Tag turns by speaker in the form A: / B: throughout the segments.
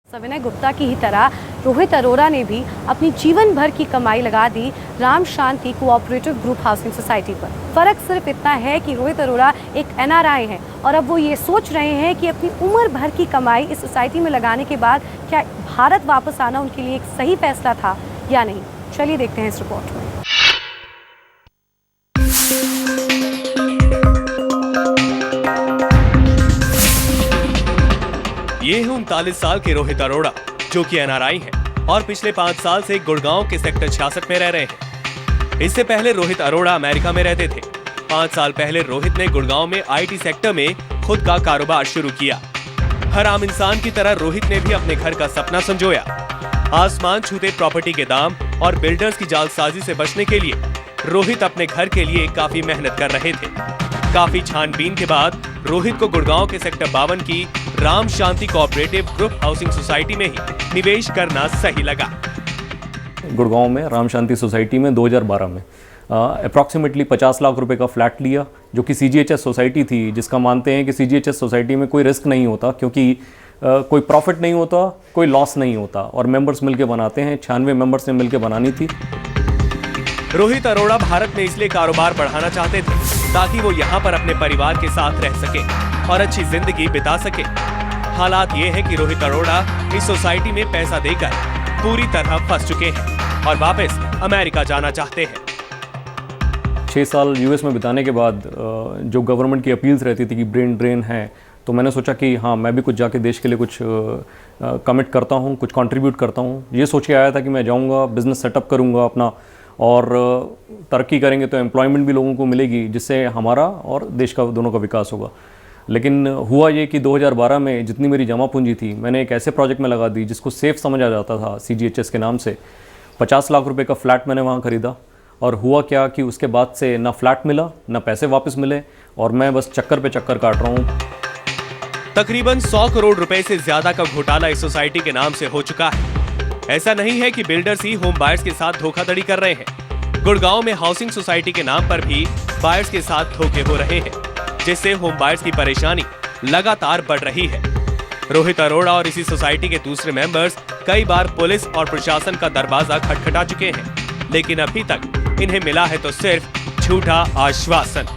A: सविनय गुप्ता की ही तरह रोहित अरोड़ा ने भी अपनी जीवन भर की कमाई लगा दी राम शांति कोऑपरेटिव ग्रुप हाउसिंग सोसाइटी पर। फर्क सिर्फ इतना है कि रोहित अरोड़ा एक एनआरआई हैं और अब वो ये सोच रहे हैं कि अपनी उम्र भर की कमाई इस सोसाइटी में लगाने के बाद क्या भारत वापस आना उनके लिए एक सही फैसला था या नहीं। चलिए देखते हैं इस रिपोर्ट में।
B: ये है 39 साल के रोहित अरोड़ा, जो कि एनआरआई हैं और पिछले 5 साल से गुड़गांव के सेक्टर 66 में रह रहे हैं। इससे पहले रोहित अरोड़ा अमेरिका में रहते थे। 5 साल पहले रोहित ने गुड़गांव में आईटी सेक्टर में खुद का कारोबार शुरू किया। हर आम इंसान की तरह रोहित ने भी अपने घर का सपना संजोया। आसमान छूते प्रॉपर्टी के दाम और बिल्डर्स की जालसाजी से बचने के लिए रोहित अपने घर के लिए काफी मेहनत कर रहे थे। काफी छानबीन के बाद रोहित को गुड़गांव के सेक्टर 52 की राम शांति कोऑपरेटिव ग्रुप हाउसिंग सोसाइटी में ही निवेश करना सही लगा।
C: गुड़गांव में राम शांति सोसाइटी में 2012 में अप्रॉक्सीमेटली 50 लाख रुपए का फ्लैट लिया, जो कि सीजीएचएस सोसाइटी थी, जिसका मानते हैं कि सीजीएचएस सोसाइटी में कोई रिस्क नहीं होता क्योंकि कोई प्रॉफिट नहीं होता, कोई लॉस नहीं होता और मेंबर्स मिलके बनाते हैं। 96 मेंबर्स ने मिलके बनानी थी।
B: रोहित अरोड़ा भारत में इसलिए कारोबार बढ़ाना चाहते थे ताकि वो यहाँ पर अपने परिवार के साथ रह सके और अच्छी जिंदगी बिता सके। हालात ये है कि रोहित अरोड़ा इस सोसाइटी में पैसा देकर पूरी तरह फंस चुके हैं और वापस अमेरिका जाना चाहते हैं।
C: 6 साल यूएस में बिताने के बाद जो गवर्नमेंट की अपील्स रहती थी कि ब्रेन ड्रेन है, तो मैंने सोचा कि हाँ, मैं भी कुछ जाके देश के लिए कुछ कमिट करता हूँ, कुछ कंट्रीब्यूट करता हूँ। ये सोच के आया था कि मैं जाऊँगा, बिजनेस सेटअप करूँगा अपना और तरक्की करेंगे तो एम्प्लॉयमेंट भी लोगों को मिलेगी, जिससे हमारा और देश का दोनों का विकास होगा। लेकिन हुआ ये कि 2012 में जितनी मेरी जमा पूंजी थी, मैंने एक ऐसे प्रोजेक्ट में लगा दी जिसको सेफ समझा जाता था सीजीएचएस के नाम से। 50 लाख रुपए का फ्लैट मैंने वहाँ खरीदा और हुआ क्या कि उसके बाद से ना फ्लैट मिला, ना पैसे वापस मिले और मैं बस चक्कर पे चक्कर काट रहा हूँ।
B: तकरीबन 100 करोड़ रुपए से ज्यादा का घोटाला इस सोसाइटी के नाम से हो चुका है। ऐसा नहीं है कि बिल्डर्स ही होम बायर्स के साथ धोखाधड़ी कर रहे हैं। गुड़गांव में हाउसिंग सोसाइटी के नाम पर भी बायर्स के साथ धोखे हो रहे हैं, जिससे होम बायर्स की परेशानी लगातार बढ़ रही है। रोहित अरोड़ा और इसी सोसाइटी के दूसरे मेंबर्स कई बार पुलिस और प्रशासन का दरवाजा खटखटा चुके हैं, लेकिन अभी तक इन्हें मिला है तो सिर्फ झूठा आश्वासन।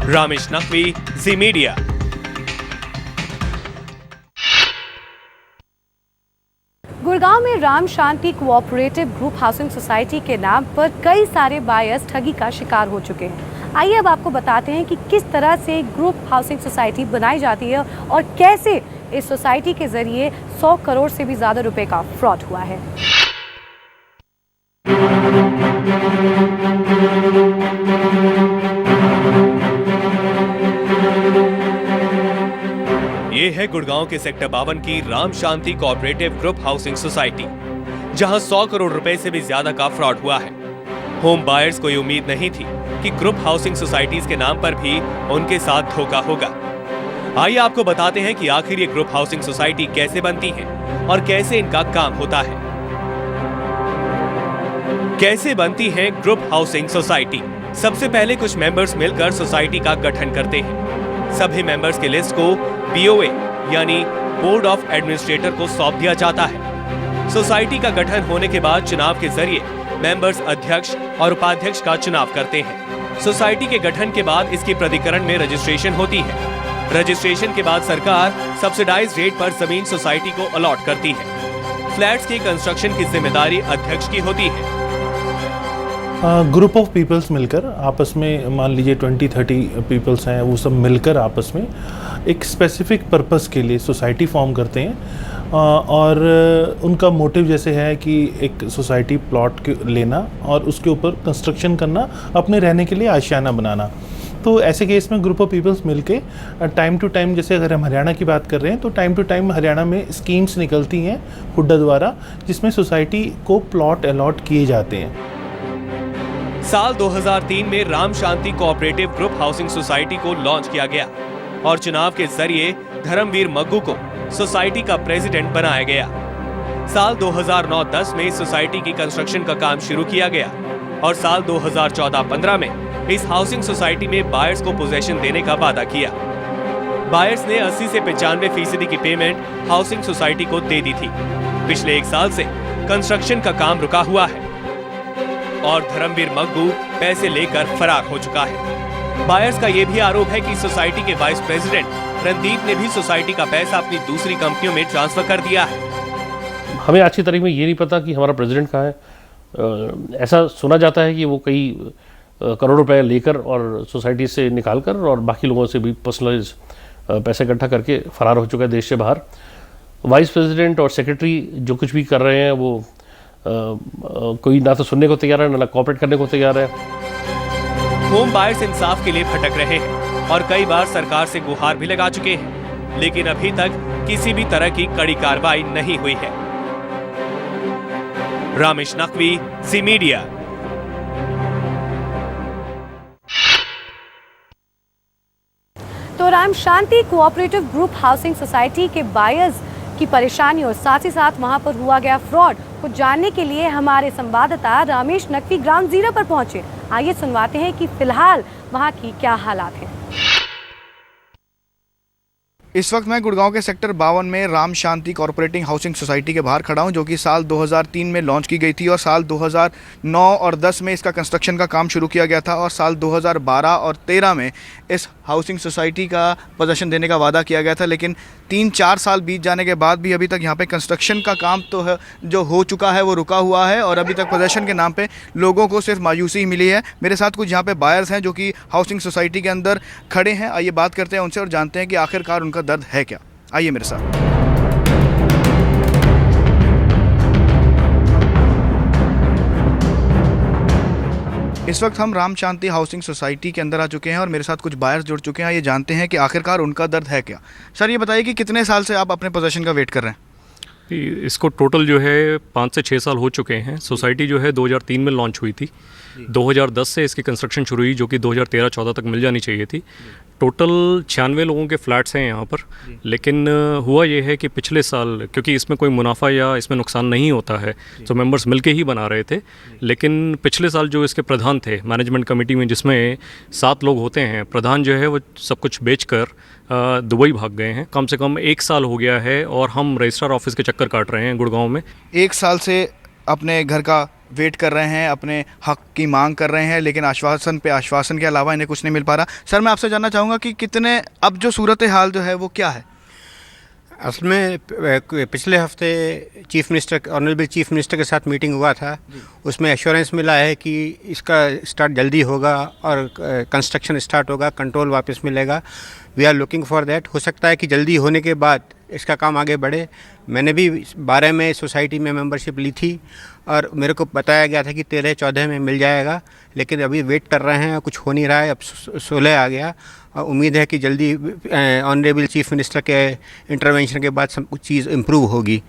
B: रामेश नकवी, जी मीडिया।
A: गुड़गांव में राम शांति कोऑपरेटिव ग्रुप हाउसिंग सोसाइटी के नाम पर कई सारे बायर्स ठगी का शिकार हो चुके हैं। आइए अब आपको बताते हैं कि किस तरह से ग्रुप हाउसिंग सोसाइटी बनाई जाती है और कैसे इस सोसाइटी के जरिए 100 करोड़ से भी ज्यादा रुपए का फ्रॉड हुआ है।
B: ये है गुड़गांव के सेक्टर 52 की राम शांति कोऑपरेटिव ग्रुप हाउसिंग सोसाइटी, जहां 100 करोड़ रुपए से भी ज्यादा का फ्रॉड हुआ है। होम बायर्स को ये उम्मीद नहीं थी कि ग्रुप हाउसिंग सोसाइटीज के नाम पर भी उनके साथ धोखा होगा। आइए आपको बताते हैं कि आखिर ये ग्रुप हाउसिंग सोसाइटी कैसे बनती है और कैसे इनका काम होता है। कैसे बनती है ग्रुप हाउसिंग सोसाइटी? सबसे पहले कुछ मेंबर्स मिलकर सोसाइटी का गठन करते हैं। सभी मेंबर्स के लिस्ट को बीओए यानी बोर्ड ऑफ एडमिनिस्ट्रेटर को सौंप दिया जाता है। सोसाइटी का गठन होने के बाद चुनाव के जरिए मेंबर्स अध्यक्ष और उपाध्यक्ष का चुनाव करते हैं। सोसाइटी के गठन के बाद इसकी प्राधिकरण में रजिस्ट्रेशन होती है। रजिस्ट्रेशन के बाद सरकार सब्सिडाइज्ड रेट पर जमीन सोसाइटी को अलॉट करती है। फ्लैट्स की कंस्ट्रक्शन की जिम्मेदारी अध्यक्ष की होती है।
D: ग्रुप ऑफ पीपल्स मिलकर आपस में, मान लीजिए 20-30 पीपल्स हैं, वो सब मिलकर आपस में एक स्पेसिफिक पर्पस के लिए सोसाइटी फॉर्म करते हैं और उनका मोटिव जैसे है कि एक सोसाइटी प्लॉट लेना और उसके ऊपर कंस्ट्रक्शन करना, अपने रहने के लिए आशियाना बनाना। तो ऐसे केस में ग्रुप ऑफ पीपल्स मिलके टाइम टू टाइम, जैसे अगर हम हरियाणा की बात कर रहे हैं तो टाइम टू टाइम हरियाणा में स्कीम्स निकलती हैं हुड्डा द्वारा, जिसमें सोसाइटी को प्लॉट अलॉट किए जाते हैं।
B: साल 2003 में राम शांति कोऑपरेटिव ग्रुप हाउसिंग सोसाइटी को लॉन्च किया गया और चुनाव के जरिए धर्मवीर मग्गू को सोसाइटी का प्रेसिडेंट बनाया गया। साल 2009-10 में इस सोसाइटी की कंस्ट्रक्शन का काम शुरू किया गया और साल 2014-15 में इस हाउसिंग सोसाइटी में बायर्स को पोजेशन देने का वादा किया। बायर्स ने 80 से 95% की पेमेंट हाउसिंग सोसाइटी को दे दी थी। पिछले 1 साल से कंस्ट्रक्शन का काम रुका हुआ है और धर्मवीर मग्गू पैसे लेकर फरार हो चुका है। बायर्स का यह भी आरोप है कि सोसाइटी के वाइस प्रेसिडेंट रणदीप ने भी सोसाइटी का पैसा अपनी दूसरी कंपनियों में ट्रांसफर कर दिया है।
E: हमें अच्छी तारीख में ये नहीं पता कि हमारा प्रेसिडेंट कहाँ है। ऐसा सुना जाता है कि वो कई करोड़ रुपए लेकर और सोसाइटी से निकालकर और बाकी लोगों से भी पर्सनलाइज पैसे इकट्ठा करके फरार हो चुका है देश से बाहर। वाइस प्रेसिडेंट और सेक्रेटरी जो कुछ भी कर रहे हैं वो कोई ना तो सुनने को तैयार है ना कोऑपरेट करने को तैयार है।
B: होम बायर्स इंसाफ के लिए भटक रहे हैं और कई बार सरकार से गुहार भी लगा चुके हैं, लेकिन अभी तक किसी भी तरह की कड़ी कार्रवाई नहीं हुई है। रामेश नकवी, ज़ी मीडिया।
A: तो राम शांति कोऑपरेटिव ग्रुप हाउसिंग सोसाइटी के बायर्स की परेशानी और साथ ही साथ वहां पर हुआ गया फ्रॉड को जानने के लिए हमारे संवाददाता रामेश नकवी ग्राउंड जीरो पर पहुंचे। आइए सुनवाते हैं कि फिलहाल वहां की क्या हालात हैं।
F: इस वक्त मैं गुड़गांव के सेक्टर 52 में राम शांति कॉर्पोरेटिंग हाउसिंग सोसाइटी के बाहर खड़ा हूं, जो कि साल 2003 में लॉन्च की गई थी और साल 2009 और 10 में इसका कंस्ट्रक्शन का काम शुरू किया गया था और साल 2012 और 13 में इस हाउसिंग सोसाइटी का पोजीशन देने का वादा किया गया था। लेकिन 3-4 साल बीत जाने के बाद भी अभी तक यहाँ पे कंस्ट्रक्शन का काम तो है, जो हो चुका है वो रुका हुआ है और अभी तक पोजीशन के नाम पे लोगों को सिर्फ मायूसी ही मिली है। मेरे साथ कुछ यहाँ पे बायर्स हैं जो कि हाउसिंग सोसाइटी के अंदर खड़े हैं। आइए बात करते हैं उनसे और जानते हैं कि आखिरकार उनका दर्द है क्या। आइए मेरे साथ। इस वक्त हम राम शांति हाउसिंग सोसाइटी के अंदर आ चुके हैं और मेरे साथ कुछ बायर्स जुड़ चुके हैं। ये जानते हैं कि आखिरकार उनका दर्द है क्या। सर ये बताइए कि कितने साल से आप अपने पोजीशन का वेट कर रहे हैं?
C: इसको टोटल जो है 5 से 6 साल हो चुके हैं। सोसाइटी जो है 2003 में लॉन्च हुई थी। 2010 से इसकी कंस्ट्रक्शन शुरू हुई, जो कि 2013-14 तक मिल जानी चाहिए थी। टोटल 96 लोगों के फ्लैट्स हैं यहाँ पर। लेकिन हुआ ये है कि पिछले साल, क्योंकि इसमें कोई मुनाफा या इसमें नुकसान नहीं होता है, तो मेंबर्स मिलके ही बना रहे थे। लेकिन पिछले साल जो इसके प्रधान थे मैनेजमेंट कमेटी में, जिसमें 7 लोग होते हैं, प्रधान जो है वो सब कुछ बेचकर दुबई भाग गए हैं। कम से कम 1 साल हो गया है और हम रजिस्ट्रार ऑफिस के चक्कर काट रहे हैं गुड़गांव में।
F: 1 साल से अपने घर का वेट कर रहे हैं, अपने हक की मांग कर रहे हैं, लेकिन आश्वासन पे आश्वासन के अलावा इन्हें कुछ नहीं मिल पा रहा। सर मैं आपसे जानना चाहूँगा कि कितने अब जो सूरत हाल जो है वो क्या है?
G: असल में पिछले हफ्ते ऑनरेबल चीफ मिनिस्टर के साथ मीटिंग हुआ था। उसमें एश्योरेंस मिला है कि इसका स्टार्ट जल्दी होगा और कंस्ट्रक्शन स्टार्ट होगा, कंट्रोल वापस मिलेगा। We are looking for that. हो सकता है कि जल्दी होने के बाद इसका काम आगे बढ़े। मैंने भी 12 में सोसाइटी में मेंबरशिप ली थी और मेरे को बताया गया था कि 13-14 में मिल जाएगा, लेकिन अभी वेट कर रहे हैं, कुछ हो नहीं रहा है। अब 16 आ गया और उम्मीद है कि जल्दी ऑनरेबल चीफ मिनिस्टर के इंटरवेंशन के बाद सब कुछ चीज़ इम्प्रूव होगी।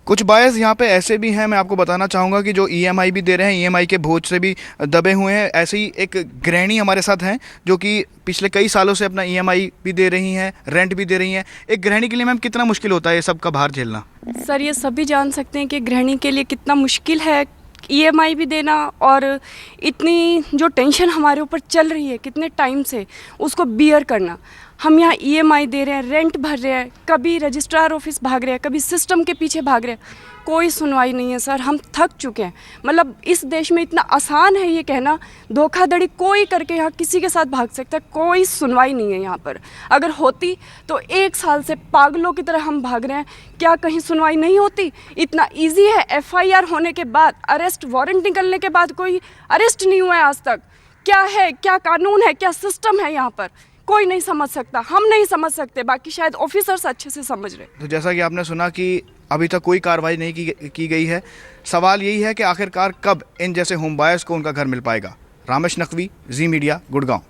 F: कुछ बायर्स यहाँ पे ऐसे भी हैं, मैं आपको बताना चाहूँगा, कि जो EMI भी दे रहे हैं, EMI के बोझ से भी दबे हुए हैं। ऐसे ही एक गृहिणी हमारे साथ हैं जो कि पिछले कई सालों से अपना EMI भी दे रही हैं, रेंट भी दे रही हैं। एक गृहिणी के लिए मैम कितना मुश्किल होता है ये सब का भार झेलना?
H: सर ये सभी जान सकते हैं कि गृहिणी के लिए कितना मुश्किल है EMI भी देना, और इतनी जो टेंशन हमारे ऊपर चल रही है कितने टाइम से, उसको बियर करना। हम यहाँ EMI दे रहे हैं, रेंट भर रहे हैं, कभी रजिस्ट्रार ऑफिस भाग रहे हैं, कभी सिस्टम के पीछे भाग रहे हैं, कोई सुनवाई नहीं है। सर हम थक चुके हैं। मतलब इस देश में इतना आसान है ये कहना, धोखाधड़ी कोई करके यहाँ किसी के साथ भाग सकता है, कोई सुनवाई नहीं है यहाँ पर। अगर होती तो 1 साल से पागलों की तरह हम भाग रहे हैं, क्या कहीं सुनवाई नहीं होती? इतना ईजी है, FIR होने के बाद, अरेस्ट वारंट निकलने के बाद कोई अरेस्ट नहीं हुआ है आज तक। क्या है, क्या कानून है, क्या सिस्टम है यहाँ पर? कोई नहीं समझ सकता, हम नहीं समझ सकते, बाकी शायद ऑफिसर्स अच्छे से समझ रहे।
F: तो जैसा कि आपने सुना कि अभी तक कोई कार्रवाई नहीं की गई है। सवाल यही है कि आखिरकार कब इन जैसे होम बायर्स को उनका घर मिल पाएगा। रामेश नकवी, ज़ी मीडिया, गुड़गांव।